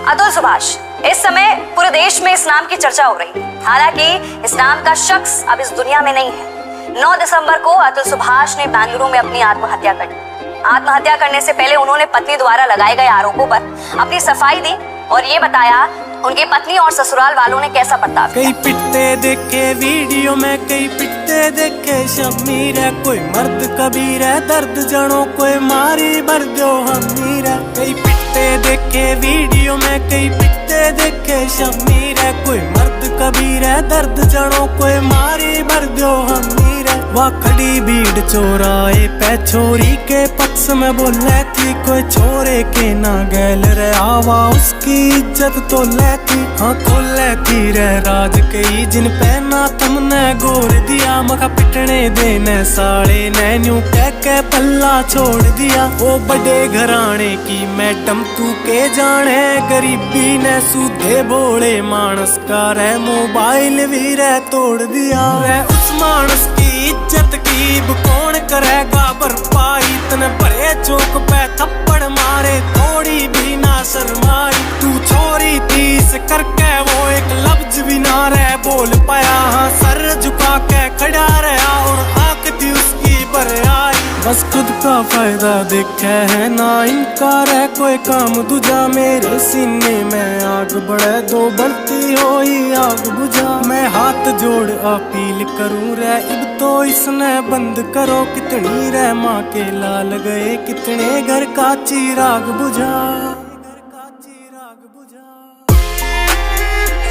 अतुल सुभाष। इस समय पूरे देश में इस नाम की चर्चा हो रही है। हालांकि इस नाम का शख्स अब इस दुनिया में नहीं है। 9 दिसंबर को अतुल सुभाष ने बेंगलुरु में अपनी आत्महत्या कर ली। आत्महत्या करने से पहले उन्होंने पत्नी द्वारा लगाए गए आरोपों पर अपनी सफाई दी और ये बताया उनकी पत्नी और ससुराल वालों ने कैसा बर्ताव किया। कई पिटते देखे वीडियो में, कई पिटते देखे शमीर है। कोई मर्द कबीर है, दर्द जनो कोई मारी भर दो हमीर है। कई पिटते देखे वीडियो में, कई पिटते देखे शमीर है। कोई मर्द कबीर है, दर्द जनो कोई मारी भर दो हमीर है। वह खड़ी भीड़ चौराहे पे छोरी के पक्ष में बोले थी। कोई छोरे के ना गैल रे आवा उसकी इज्जत तो लेती। हाँ तो लेती रे राज कई जिन पहना तुमने गोर दिया। मखा पिटने देने साले ने न्यू कह के पल्ला छोड़ दिया। वो बड़े घराने की मैडम तू के जाने, गरीबी ने सूधे भोले मानस का रे मोबाइल भी रे तोड़ दिया। रे उस मानस की इज्जत की कौन करेगा भरपाई। तने भरे चौक पे थप्पड़ मारे थोड़ी भी ना शर्माई। तू छोरी थी इस करके वो एक लफ्ज भी ना रह बोल पाया। हाँ सर झुका के खड़ा रहा और आंख थी उसकी भर आई। बस खुद का फायदा देखा है ना इनकार है कोई काम दूजा। मेरे सीने में आग बढ़े दो बढ़ती हो ही आग बुझा। मैं हाथ जोड़ अपील करूं रे इब तो इसने बंद करो। कितनी रे माँ के लाल गए, कितने घर का चिराग बुझा।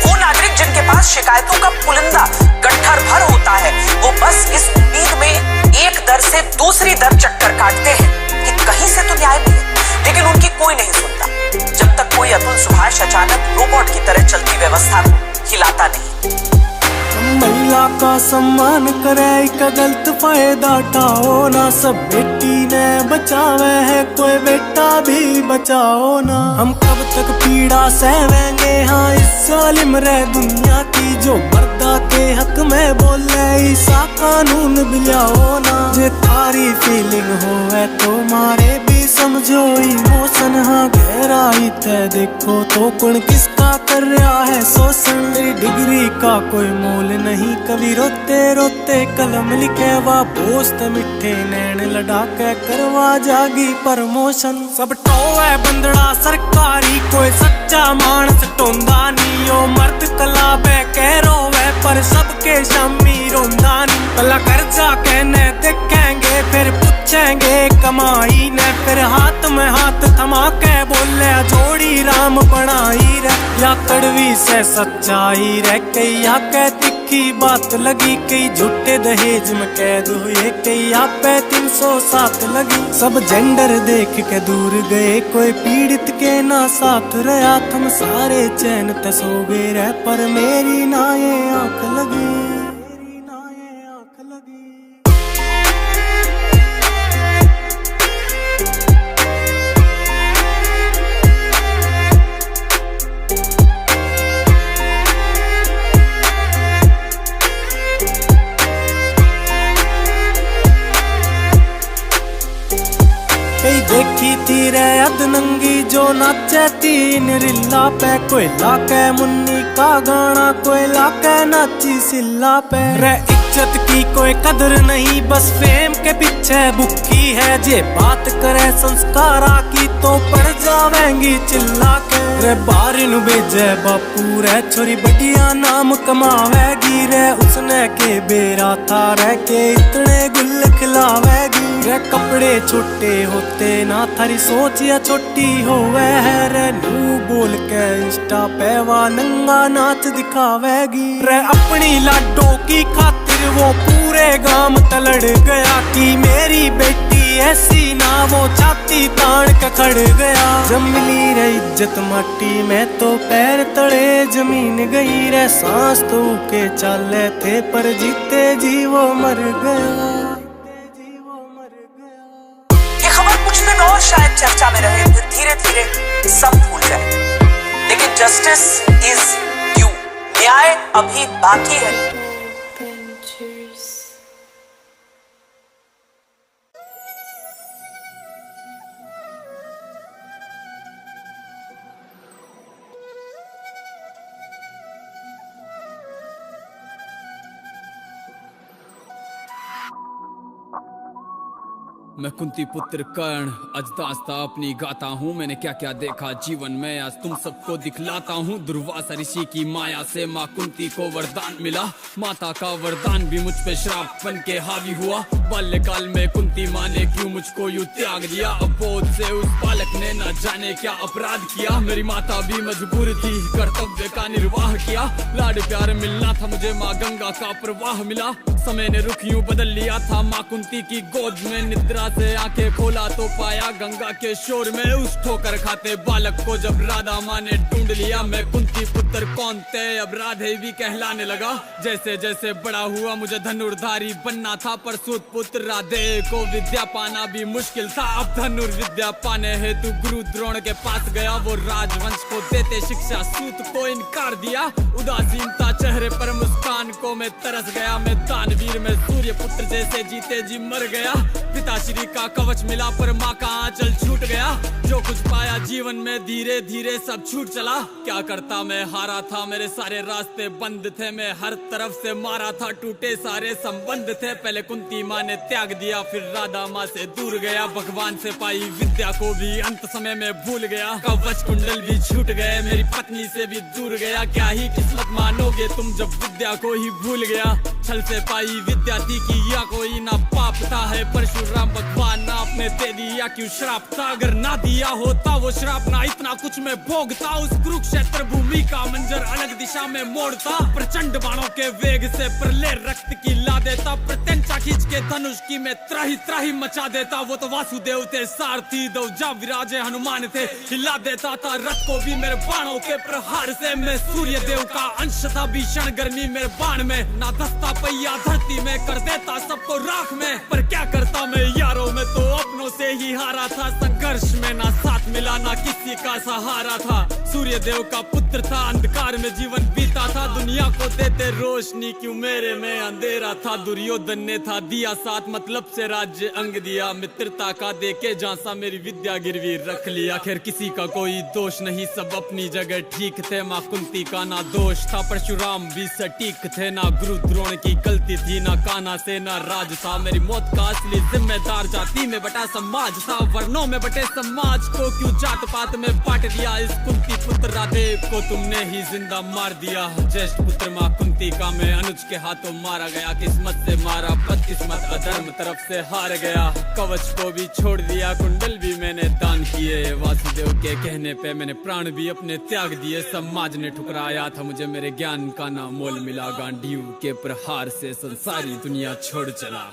वो नागरिक जिनके पास शिकायतों का पुलिंदा गट्ठर भर होता है, वो बस इस उम्मीद में एक दर से दूसरी दर चक्कर काटते हैं कि कहीं से तो न्याय मिले, लेकिन उनकी कोई नहीं सुनता जब तक कोई अतुल सुभाष अचानक रोबोट की तरह चलती व्यवस्था को हिलाता नहीं। महिला का सम्मान करे का गलत फायदा उठाओ ना। सब बेटी ने बचावे है कोई बेटा भी बचाओ ना। हम कब तक पीड़ा सहवेंगे हाँ इस जालिम रे दुनिया की। जो मर्दा के हक में बोले ऐसा कानून भी लाओ ना। जे थारी फीलिंग हो है तो मारे भी समझो इमोशन। हाँ गहराई ते देखो तो कौन किसका कर रहा है शोषण। तेरी डिग्री का कोई मोल नहीं, कभी रोते रोते कलम लिखे वा पोस्ट मिठे नैन लड़ा के करवा जागी प्रमोशन। सब टोए बंदड़ा सरकारी कोई सच्चा मानस टोंदा नहीं। ओ मर्द कलाबे कह रोवे पर सबके शामी रोंदा नहीं। भला कर्जा कहने देखेंगे फिर पूछेंगे कमाई ने। फिर हाथ में हाथ थमा के बोले जोड़ी राम बनाई रे। या कड़वी से सच्चाई रे कई या कह तिखी बात लगी। कई झूठे दहेज में कैद हुए, कई आप पे 307 लगी। सब जेंडर देख के दूर गए, कोई पीड़ित के ना साथ रहा। तुम सारे चैन ते सो गए रह पर मेरी ना ये आंख लगी। कई देखी थी रे अधनंगी जो नाचे तीन रिल्ला पे। कोई लाके मुन्नी का गाना, कोई लाके नाची सिल्ला पे। रे इज्जत की कोई कदर नहीं बस फेम के पीछे भुक्की है। जे बात करे संस्कारा की तो पड़ जावेंगी चिल्ला के। रे बारिन भेजे बापू रे छोरी बढ़िया नाम कमावेगी रे। उसने के बेरा था रे के इतने गुल खिलावेगी रे। कपड़े छोटे होते ना थारी सोच या छोटी होवे है रे। नू बोल के इंस्टा पे वा नंगा नाच दिखावेगी रे। अपनी लाडो की खातिर वो पूरे गांव तलड़ गया कि मेरी बेटी ऐसी ना। वो छाती तान के खड़ गया। जमली रे इज्जत माटी में तो पैर तले जमीन गई रे। सांस तो के चाले थे पर जीते जी वो मर गया। और शायद चर्चा में रहे फिर धीरे धीरे सब भूल जाए, लेकिन जस्टिस इज ड्यू। न्याय अभी बाकी है। मैं कुंती पुत्र कर्ण अजदास्ता अपनी गाता हूँ। मैंने क्या क्या देखा जीवन में, आज तुम सबको दिखलाता हूँ। दुर्वासा ऋषि की माया से माँ कुंती को वरदान मिला। माता का वरदान भी मुझ पे श्राप बन के हावी हुआ। बाल्यकाल में कुंती माँ ने क्यों मुझको यूं त्याग दिया। अबोध से उस बालक ने न जाने क्या अपराध किया। मेरी माता भी मजबूर थी, कर्तव्य का निर्वाह किया। लाड प्यार मिलना था मुझे, माँ गंगा का प्रवाह मिला। समय ने रुख यूं बदल लिया था। माँ कुंती की गोद में निद्रा से आंखें खोला तो पाया गंगा के शोर में उस ठोकर खाते बालक को जब राधा माँ ने ढूंढ लिया। मैं कुंती पुत्र कौन थे अब राधे भी कहलाने लगा। जैसे जैसे बड़ा हुआ मुझे धनुर्धारी बनना था, पर सूत पुत्र राधे को विद्या पाना भी मुश्किल था। अब धनुर्विद्या पाने हेतु गुरु द्रोण के पास गया। वो राजवंश को देते शिक्षा, सूत को इनकार दिया। उदासीनता चेहरे पर, मुस्कान को मैं तरस गया। मैं दानवीर में सूर्य पुत्र जैसे जीते जी मर गया। पिताश्री का कवच मिला पर माँ का आंचल छूट गया। जो कुछ पाया जीवन में धीरे धीरे सब छूट चला। क्या करता मैं हारा था, मेरे सारे रास्ते बंद थे। मैं हर तरफ से मारा था, टूटे सारे संबंध थे। पहले कुंती माँ ने त्याग दिया, फिर राधा माँ से दूर गया। भगवान से पाई विद्या को भी अंत समय में भूल गया। कवच कुंडल भी छूट गए, मेरी पत्नी से भी दूर गया। क्या ही किस्मत मानोगे तुम जब विद्या को ही भूल गया। छल से पाई विद्या थी कि या कोई ना पाप था। है परशुराम भगवान ना आपने दे दिया क्यों श्राप था। अगर ना दिया होता वो श्राप ना इतना कुछ मैं भोगता। उस कुरुक्षेत्र भूमि का मंजर अलग दिशा में मोड़ता। प्रचंड बाणों के वेग से प्रलय रक्त की ला देता। प्रत्यंचा खींच के धनुष की मैं त्राही त्राही मचा देता। वो तो वासुदेव थे, सारथी दौजा विराजे हनुमान थे। हिला देता था रथ को भी मेरे बाणों के प्रहार से। मैं सूर्य देव का अंश था, भीषण गर्मी मेरे बाण में। ना दस्ता पहिया धरती में, कर देता सबको राख में। पर क्या करता मैं यारों में तो अपनों से ही हारा था। संघर्ष में ना साथ मिला, ना किसी का सहारा था। सूर्य देव का पुत्र था, अंधकार में जीवन बीता था। दुनिया को देते रोशनी क्यों मेरे में अंधेरा था। दुर्योधन ने था दिया साथ, मतलब से राज्य अंग दिया। मित्रता का देके झांसा, मेरी विद्या गिरवी रख लिया। खैर किसी का कोई दोष नहीं, सब अपनी जगह ठीक थे। माँ कुंती का ना दोष था, परशुराम भी सटीक थे। ना गुरु द्रोण की गलती थी, ना कान्हा से ना राज था। मेरी मौत का असली जिम्मेदार जाति में बटा समाज था। वर्णों में बटे समाज को क्यों जात पात में बांट दिया। इस कुंती पुत्र राधे को तुमने ही जिंदा मार दिया। ज्येष्ठ पुत्र माँ कुंती का मैं अनुज के हाथों मारा गया। किस्मत से मारा, बदकिस्मत अधर्म तरफ से हार गया। कवच को भी छोड़ दिया, कुंडल भी मैंने दान किए। वासुदेव के कहने पे मैंने प्राण भी अपने त्याग दिए। समाज ने ठुकराया था मुझे, मेरे ज्ञान का ना मोल मिला। गांडीव के प्रहार से संसारी दुनिया छोड़ चला।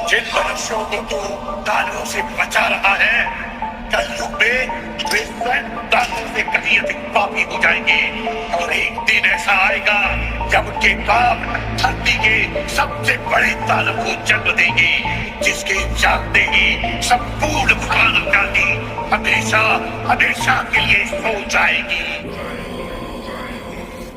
जिन मनुष्यों को तू दानवों से बचा रहा है, कल युग में वे स्वयं दानवों से कहीं अधिक पापी हो जाएंगे। और एक दिन ऐसा आएगा जब उनके पाप धरती के सबसे बड़े दानव को जन्म देंगे, जिसके जानते ही संपूर्ण मानव जाति हमेशा हमेशा के लिए सो जाएगी।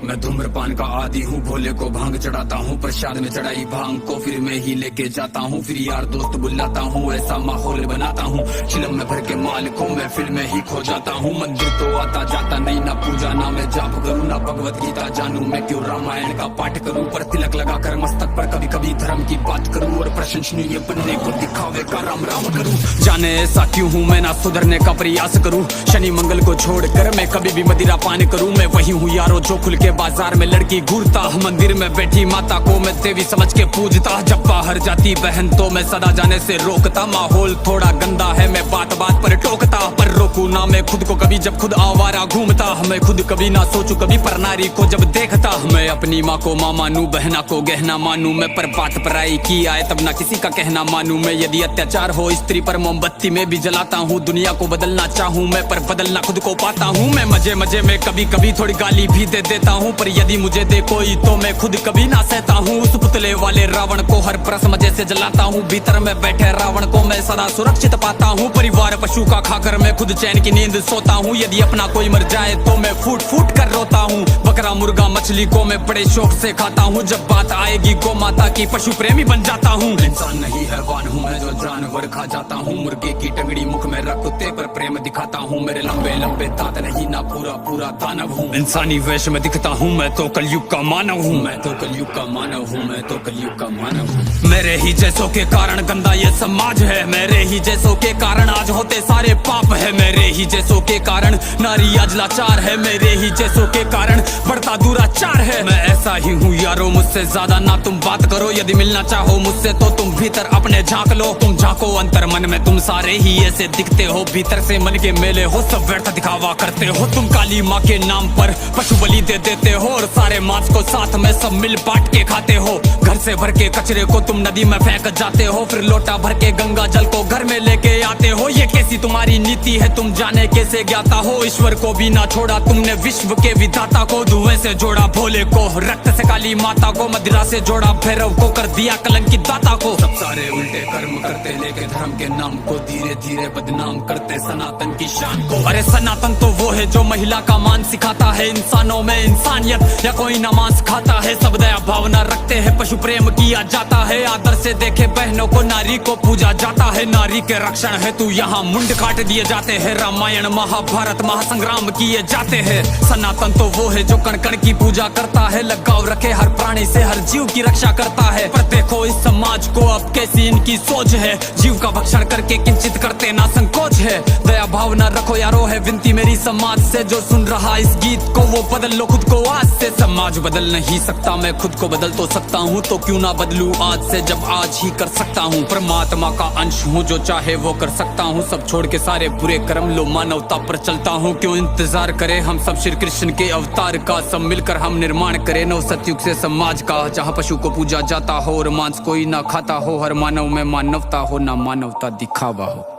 मैं धूम्रपान का आदी हूँ, भोले को भांग चढ़ाता हूँ। प्रसाद में चढ़ाई भांग को फिर मैं ही लेके जाता हूँ। फिर यार दोस्त बुलाता हूँ, ऐसा माहौल बनाता हूँ। चिलम में भर के माल को मैं फिल्म में ही खो जाता हूँ। मंदिर तो आता जाता नहीं, ना पूजा ना मैं जाप करूँ, ना भगवत गीता जानू। मैं क्यों रामायण का पाठ करूँ, पर तिलक लगा कर मस्तक पर कभी कभी धर्म की बात करूँ। और प्रशंसनीय बनने को दिखावे का राम राम करूँ। जाने ऐसा क्यों हूँ मैं, ना सुधरने का प्रयास करूँ। शनि मंगल को छोड़कर मैं कभी भी मदिरा पान करूँ। मैं वही हूँ यारो जो खुल के बाजार में लड़की घूरता। मंदिर में बैठी माता को मैं देवी समझ के पूजता। जब बाहर जाती बहन तो मैं सदा जाने से रोकता। माहौल थोड़ा गंदा है, मैं बात बात पर टोकता। पर रोकू ना मैं खुद को कभी, जब खुद आवारा घूमता। मैं खुद कभी ना सोचू कभी, पर नारी को जब देखता। मैं अपनी माँ को माँ मानू, बहना को गहना मानू। मैं पर बात पराई की आए तब ना किसी का कहना मानू। मैं यदि अत्याचार हो स्त्री पर मोमबत्ती में भी जलाता हूँ। दुनिया को बदलना चाहूँ मैं, पर बदलना खुद को पाता हूँ। मैं मजे मजे में कभी कभी थोड़ी गाली भी दे देता हूँ, पर यदि मुझे दे कोई तो मैं खुद कभी ना सहता हूँ। उस पुतले वाले रावण को हर परस मजे से जलाता हूँ। भीतर में बैठे रावण को मैं सदा सुरक्षित पाता हूँ। परिवार पशु का खाकर मैं खुद चैन की नींद सोता हूँ। यदि अपना कोई मर जाए तो मैं फूट फूट कर रोता हूँ। बकरा मुर्गा मछली को मैं बड़े शौक से खाता हूँ। जब बात आएगी गौ माता की पशु प्रेमी बन जाता हूँ। इंसान नहीं हैवान हूँ मैं, जो जानवर खा जाता हूँ। मुर्गे की टंगड़ी मुख में रख कुत्ते पर प्रेम दिखाता हूँ। मेरे लंबे लंबे दांत नहीं, ना पूरा पूरा दानव हूँ। इंसानी वेश में दिखता हूँ, मैं तो कलयुग का मानव हूँ, मैं तो कलयुग का मानव हूँ, मैं तो कलयुग का मानव हूँ। मेरे ही जैसों के कारण गंदा ये समाज है, मेरे ही जैसों के कारण आज होते सारे पाप है, मेरे ही जैसों के कारण नारी आज लाचार है, मेरे ही जैसों के कारण बढ़ता दुराचार है। मैं ऐसा ही हूँ यारो, मुझसे ज्यादा ना तुम बात करो, यदि मिलना चाहो मुझसे तो तुम भीतर अपने झांक लो। तुम झांको अंतर मन में, तुम सारे ही ऐसे दिखते हो, भीतर से मन के मेले हो, सब व्यर्थ दिखावा करते हो। तुम काली माँ के नाम पर पशु बलि दे देते हो और सारे मांस को साथ में सब मिल बांट के खाते हो। घर से भर के कचरे को तुम नदी में फेंक जाते हो, फिर लोटा भर के गंगा जल को घर में लेके आते हो। ये कैसी तुम्हारी नीति है, तुम जाने कैसे ज्ञाता हो। ईश्वर को भी ना छोड़ा तुमने, विश्व के विधाता को। धुएं से जोड़ा भोले को, रक्त से काली माता को, मदिरा से जोड़ा भैरव को, कर दिया कलंकित दाता को। सब सारे उल्टे कर्म करते, लेके धर्म के नाम को धीरे धीरे बदनाम करते सनातन की शान को। अरे सनातन तो वो है जो महिला का मान सिखाता है, इंसानों में इंसानियत या कोई ना मांस खाता है। सब दया भावना रखते हैं, पशु प्रेम किया जाता है, आदर से देखे बहनों को, नारी को पूजा जाता है। नारी के रक्षण है तू यहाँ मुंड काट दिए जाते हैं, रामायण महाभारत महासंग्राम किए जाते हैं। सनातन तो वो है जो कण कण की पूजा करता है, लगाव रखे हर प्राणी से, हर जीव की रक्षा करता है। पर देखो इस समाज को अब कैसी इनकी सोच है, जीव का भक्षण करके किंचित करते ना संकोच है। दया भावना रखो यारो, है विनती मेरी समाज से, जो सुन रहा इस गीत को वो बदल लो खुद को आज से। समाज बदल नहीं सकता, मैं खुद को बदल तो सकता हूँ, तो क्यों ना बदलूं आज से जब आज ही कर सकता हूँ। परमात्मा का अंश हूँ, जो चाहे वो कर सकता हूँ। सब छोड़ के सारे बुरे कर्म लो, मानवता पर चलता हूँ। क्यों इंतजार करे हम सब श्री कृष्ण के अवतार का, सब मिलकर हम निर्माण करें नव सतयुग से समाज का, जहाँ पशु को पूजा जाता हो और मांस कोई ना खाता हो। हर मानव में मानवता हो, ना मानवता दिखावा हो।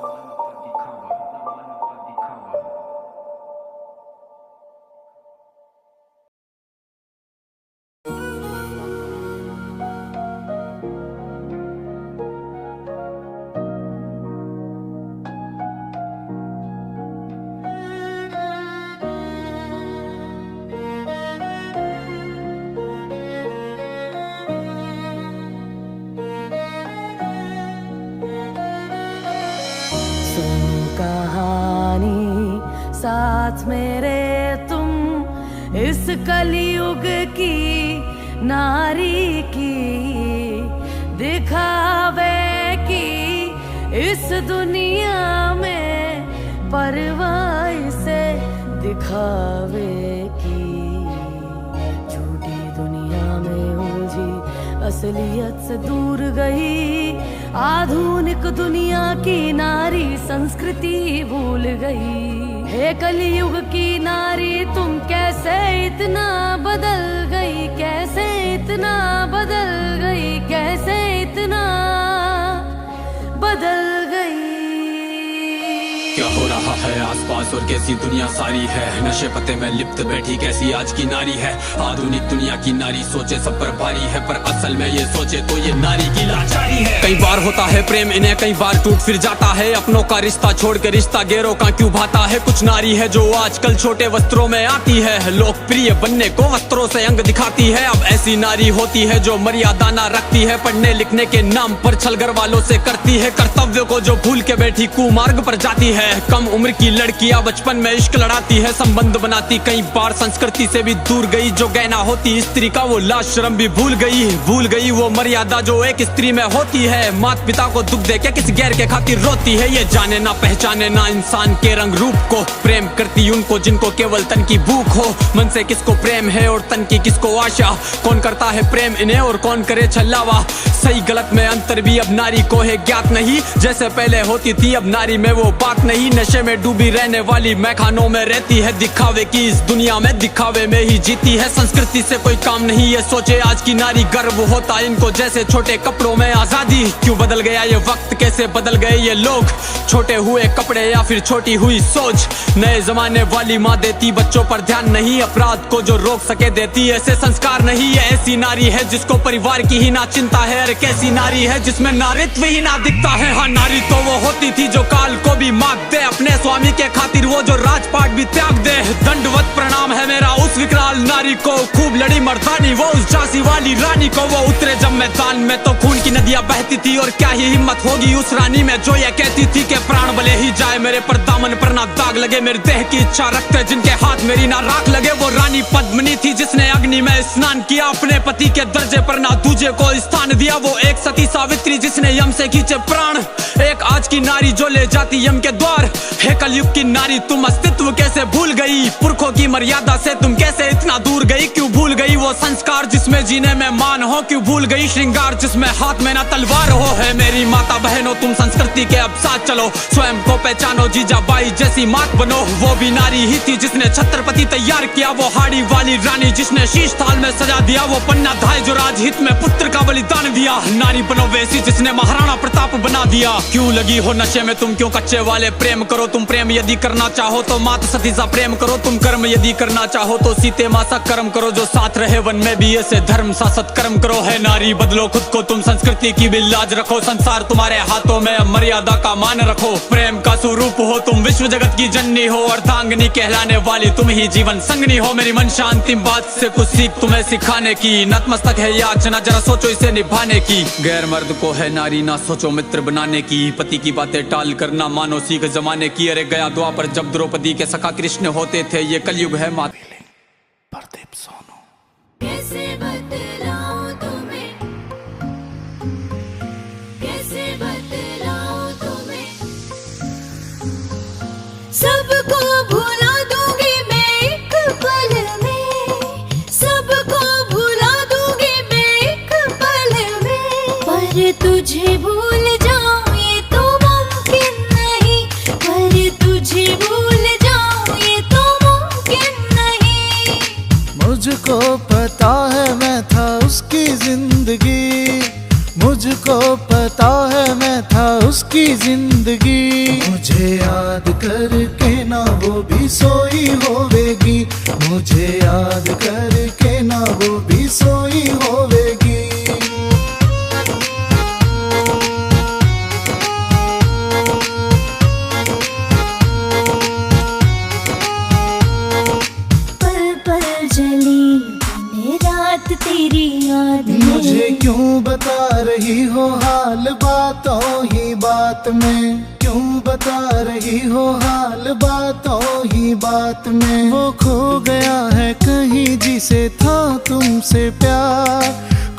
कहानी साथ मेरे तुम इस कलयुग की नारी की, दिखावे की इस दुनिया में, परवाह से दिखावे की। झूठी दुनिया में उलझी असलियत से दूर गई, आधुनिक दुनिया की नारी संस्कृति भूल गई। हे कलयुग की नारी तुम कैसे इतना बदल गई, कैसे इतना बदल गई, कैसे इतना बदल गई। क्या हो रहा है आसपास और कैसी दुनिया सारी है, नशे पते में लिप्त बैठी कैसी आज की नारी है। आधुनिक दुनिया की नारी सोचे सब पर भारी है, पर असल में ये सोचे तो ये नारी की लाचारी है। कई बार होता है प्रेम इन्हें, कई बार टूट फिर जाता है, अपनों का रिश्ता छोड़ के रिश्ता गैरों का क्यों भाता है। कुछ नारी है जो आजकल छोटे वस्त्रों में आती है, लोकप्रिय बनने को वस्त्रों से अंग दिखाती है। अब ऐसी नारी होती है जो मर्यादा ना रखती है, पढ़ने लिखने के नाम पर छल घर वालों से करती है, कर्तव्य को जो भूल के बैठी कुमार्ग पर जाती है। कम उम्र की लड़कियां बचपन में इश्क लड़ाती है, संबंध बनाती कई बार संस्कृति से भी दूर गई। जो गहना होती स्त्री का वो लाज शर्म भी भूल गई वो मर्यादा जो एक स्त्री में होती है। माता पिता को दुख दे के किस गैर के खातिर रोती है, ये जाने ना पहचाने ना इंसान के रंग रूप को। प्रेम करती उनको जिनको केवल तन की भूख हो, मन से किसको प्रेम है और तन की किसको आशा। कौन करता है प्रेम इन्हें और कौन करे छल्लावा, सही गलत में अंतर भी अब नारी को है ज्ञात नहीं। जैसे पहले होती थी अब नारी में वो बात नहीं, नशे में डूबी रहने वाली मैखानों में रहती है, दिखावे की इस दुनिया में दिखावे में ही जीती है। संस्कृति से कोई काम नहीं ये सोचे आज की नारी, गर्व होता इनको जैसे छोटे कपड़ों में आजादी। क्यों बदल गया ये वक्त, कैसे बदल गए ये लोग, छोटे हुए कपड़े या फिर छोटी हुई सोच। नए जमाने वाली माँ देती बच्चों पर ध्यान नहीं, अपराध को जो रोक सके देती ऐसे संस्कार नहीं। ये ऐसी नारी है जिसको परिवार की ही ना चिंता है, अरे कैसी नारी है जिसमें नारित्व ही ना दिखता है। हाँ नारी तो वो होती थी जो काल को भी मात दे, अपने स्वामी के खातिर वो जो राजपाट भी त्याग दे। दंडवत प्रणाम है मेरा उस विकराल नारी को, खूब लड़ी मर्दानी वो उस झांसी वाली रानी को। वो उतरे जब मैदान में तो खून की नदियां बहती थी, और क्या ही हिम्मत होगी उस रानी में जो ये कहती थी कि प्राण भले ही जाए मेरे पर दामन पर ना दाग लगे, मेरे देह की इच्छा रखते जिनके हाथ मेरी ना राख लगे। वो रानी पद्मिनी थी जिसने अग्नि में स्नान किया, अपने पति के दर्जे पर ना दूजे को स्थान दिया। वो एक सती सावित्री जिसने यम से खींचे प्राण, एक आज की नारी जो ले जाती यम के द्वार। हे कलयुग की नारी तुम अस्तित्व कैसे भूल गई, पुरखों की मर्यादा से तुम कैसे इतना दूर गई। क्यों भूल गई वो संस्कार जिसमें जीने में मान हो, क्यों भूल गई श्रृंगार जिसमें हाथ में ना तलवार हो। है मेरी माता बहनों तुम संस्कृति के अब साथ चलो, स्वयं को पहचानो जीजाबाई जैसी मात बनो। वो भी नारी ही थी जिसने छत्रपति तैयार किया, वो हाड़ी वाली रानी जिसने शीश थाल में सजा दिया। वो पन्ना धाय जो राजहित में पुत्र का बलिदान दिया, नारी बनो वैसी जिसने महाराणा प्रताप बना दिया। क्यों लगी हो नशे में तुम, क्यों कच्चे वाले प्रेम करो तुम। प्रेम यदि करना चाहो तो मात सती सा प्रेम करो तुम, कर्म यदि करना चाहो तो सीते माँ सा कर्म करो। जो साथ रहे वन में भी ऐसे धर्म सा सत्कर्म करो। है नारी बदलो खुद को तुम, संस्कृति की भी लाज रखो। संसार तुम्हारे हाथों में, मर्यादा का मान रखो। प्रेम का स्वरूप हो तुम, विश्व जगत की जननी हो, अर्धांगिनी कहलाने वाली तुम ही जीवन संगनी हो। मेरी मन शांतिम बात से कुछ सीख तुम्हें सिखाने की, नतमस्तक है याचना जरा सोचो इसे निभाने की। गैर मर्द को है नारी ना सोचो मित्र बनाने की, पति की बातें टाल कर ना मानो सीख जमाने की। अरे गया द्वापर जब द्रौपदी के सखा कृष्ण होते थे, ये कलयुग है मात प्रदीप सोनू। कैसे बतलाऊं तुम्हें, कैसे बतलाऊं तुम्हें, सबको भुला दूंगी मैं एक पल में, सबको भुला दूंगी मैं एक पल में। पर तुझे भूल जाऊं ये तो मुमकिन नहीं, पर तुझे भूल जाऊं ये तो मुमकिन नहीं। मुझको पता है मैं था उसकी जिंदगी, मुझको पता है मैं था उसकी जिंदगी। मुझे याद करके ना वो भी सोई होवेगी, मुझे याद करके ना वो भी सोई होवेगी। तेरी याद मुझे क्यों बता रही हो हाल बातों ही बात में, क्यों बता रही हो हाल बातों ही बात में। वो खो गया है कहीं जिसे था तुमसे प्यार,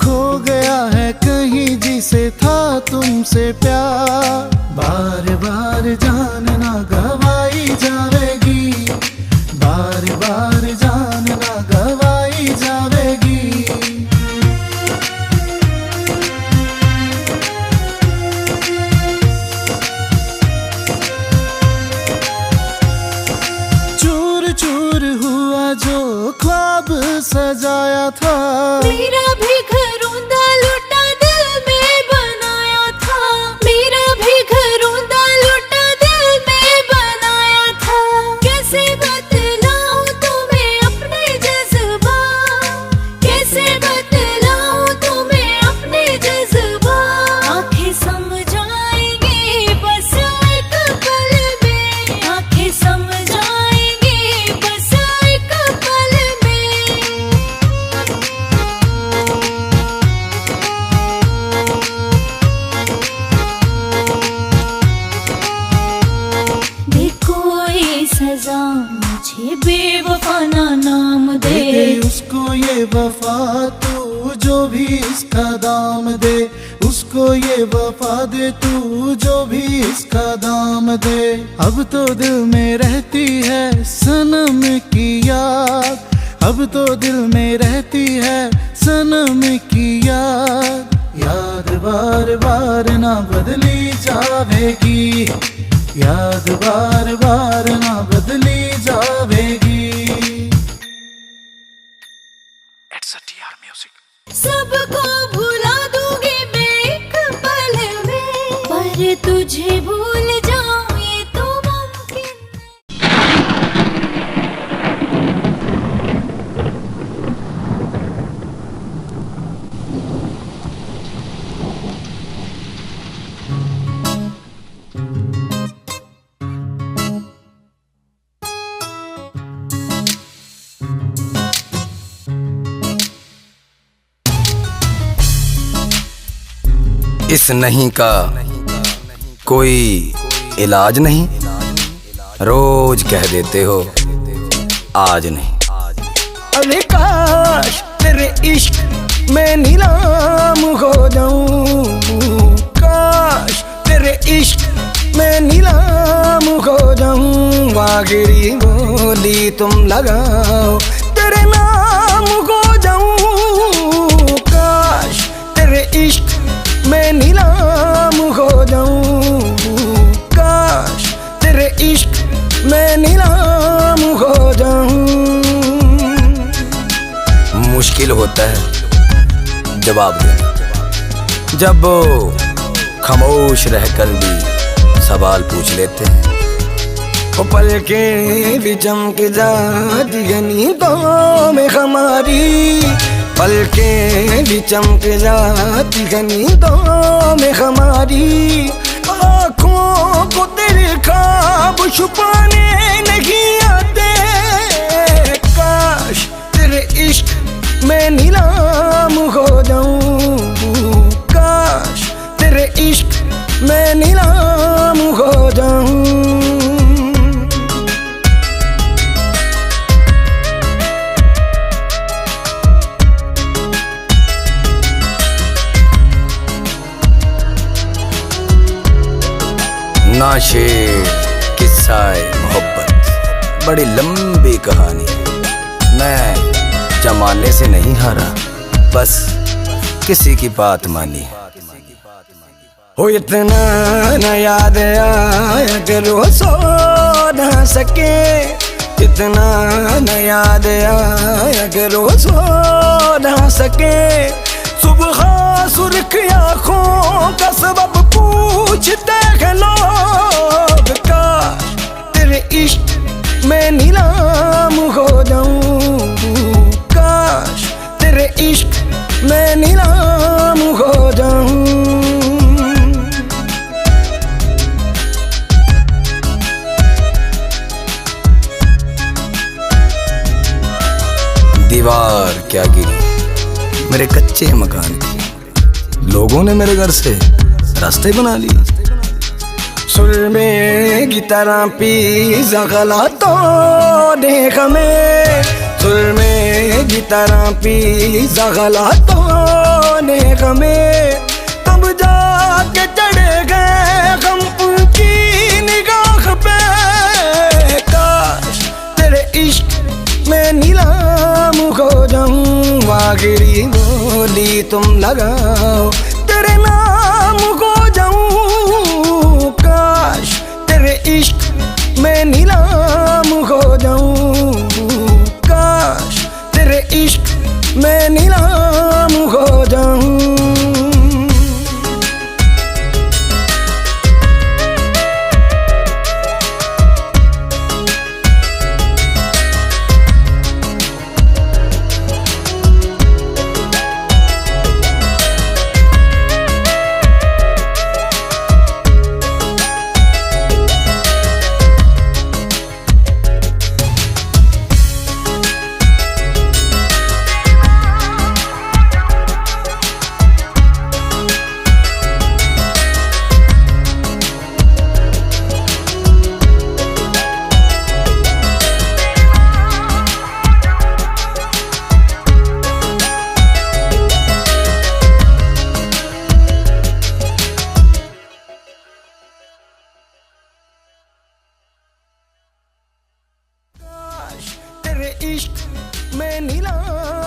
खो गया है कहीं जिसे था तुमसे प्यार। बार बार जानना गवाई जावेगी, बार बार जानना गवाई जावेगी। चूर चूर हुआ जो ख्वाब सजाया था, मेरा भी घर ऊंधा लुटा दिल में बनाया था, मेरा भी घर ऊंधा लुटा दिल में बनाया था। कैसे बतलाऊं तुम्हें अपने जज्बात, कैसे बतलाऊं तुम्हें अपने जज्बात। आंखें समझाएंगे बस एक पल में, आंखें समझाएंगे बस एक पल में। देखो ये सजा मुझे बेवफा ना नाम दे, उसको ये वफा तू जो भी इसका दाम दे, उसको ये वफा दे तू जो भी इसका दाम दे। अब तो दिल में रहती है सनम की याद, अब तो दिल में रहती है सनम की याद। याद बार बार ना बदली जावेगी, याद बार बार ना बदली जावेगी। It's a TR music. सबको भुला दूंगी मैं एक पल में, पर तुझे भूल जाऊं ये तो मुमकिन नहीं। इस नहीं का कोई इलाज नहीं, रोज कह देते हो आज नहीं। अरे काश तेरे इश्क में नीलाम हो जाऊं, काश तेरे इश्क में नीलाम हो जाऊं। आखिरी बोली तुम लगाओ तेरे नाम हो जाऊं, काश तेरे इश्क में नीलाम हो जाऊं, काश तेरे इश्क में नीलाम हो जाऊं। मुश्किल होता है जवाब देना, जब वो खामोश रहकर भी सवाल पूछ लेते हैं। वो पलके भी चमक जाती है नींदों में हमारी, पलके भी चमक जाती है नींदों में हमारी। आँखों को तेरे ख्वाब छुपाने नहीं आते, काश तेरे इश्क में नीलाम हो जाऊं, काश तेरे इश्क में नीलाम हो जाऊं। ना शेर किस्सा-ए मोहब्बत बड़ी लंबी कहानी है। मैं जमाने से नहीं हारा, बस किसी की बात मानी। हो इतना न याद आया करो सो न सके, इतना न याद आया करो सो न सके। सुबह सुर्ख आँखों का सबब पूछते हैं लोग, काश तेरे इश्क में नीलाम हो जाऊं, काश तेरे इश्क में नीलाम हो जाऊं। दीवार क्या गिरी मेरे कच्चे मकान की, लोगों ने मेरे घर से रास्ते बना लिए। सुरमे की तरह पीसा गलातों ने हमें, सुरमे की तरह पीसा गलातों ने हमें। तब जाके चढ़े गए हम उनकी निगाह पे, काश तेरे इश्क में नीलाम हो जाऊं। आखिरी बोली तुम लगाओ तेरे नाम हो जाऊं, काश तेरे इश्क में नीलाम हो जाऊं, काश तेरे इश्क में नीलाम हो जाऊं। तेरे इश्क में नीलाम